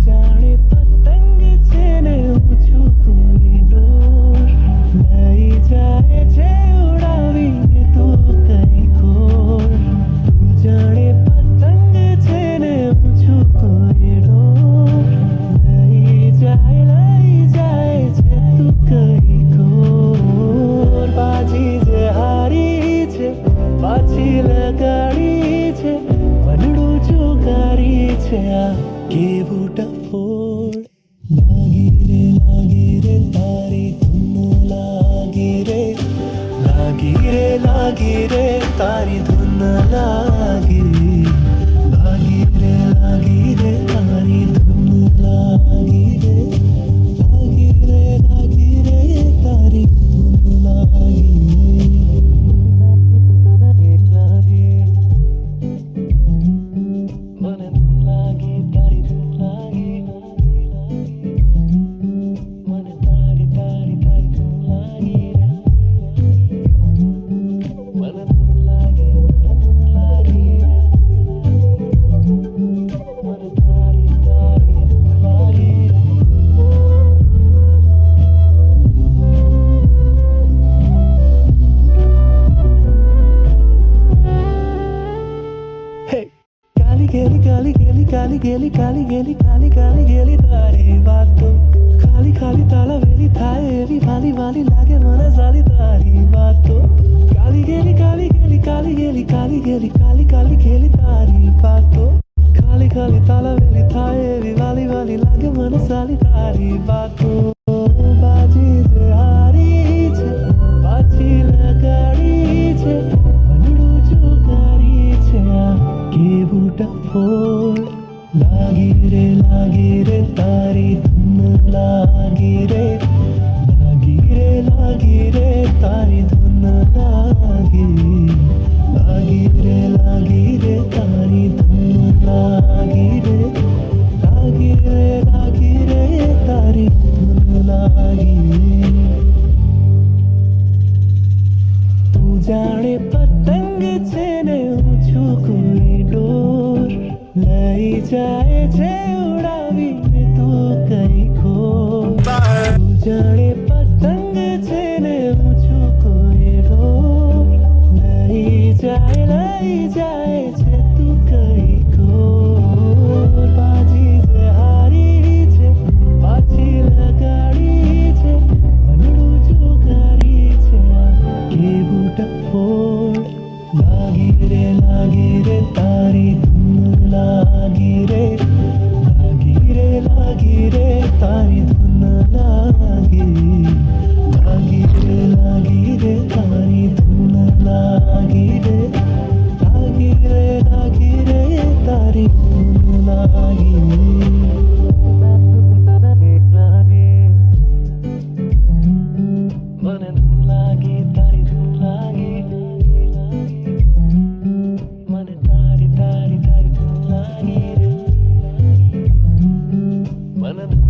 जाने पतंग छेने ऊंचू कोई डोर लई जाए जे उड़ावी तू कहीं कोर तू जाने पतंग छेने ऊंचू कोई डोर लई जाए जे तू कहीं कोर बाजी जे हारी छे पाછી લગાડી છે વનડું ચુકારી છે આ કેવું ટફોડ લાગી રે તારી ધૂન લાગી રે તારી ધૂન લાગી રે તારી ધૂન લાગી રે તારી ધૂન લાગી કાલી ગેલી તારી વાતો ખાલી તાલા વેલી થાય એવી વાલી લાગે મને સાલી તારી વાતો કાલી ગેલી તારી વાતો ખાલી તાલા વેલી થાય એવી વાલી લાગે મને સાલી તારી વાતો બાજી જે હારી છે પાછી લગાડી છે વનડું ચુકારી છે આ કેવું ટફોડ લાગી રે તારી ધૂન લાગી રે તારી ધૂન લાગી રે તારી ધૂન લાગી રે તારી ધૂન લાગી તું જાણે પતંગ છે ને ઊંચું કોઈ ડોર લઈ જાય છે ઉડાવીને તું કઈ ખોર તું જાણે પતંગ છે ને ઊંચું કોઈ ડોર લઈ જાય છે તું કઈ ખોર બાજી જે હારી છે પાછી લગાડી છે વનડું ચુકારી છે આ કેવું ટફોડ લાગી રે તારી લાગી રે તારી ધૂન લાગી રે તારી ધૂન લાગી રે તારી ધૂન લાગી મને ધૂન લાગી તારી ધૂન લાગી મને તારી ધૂન લાગી રે મને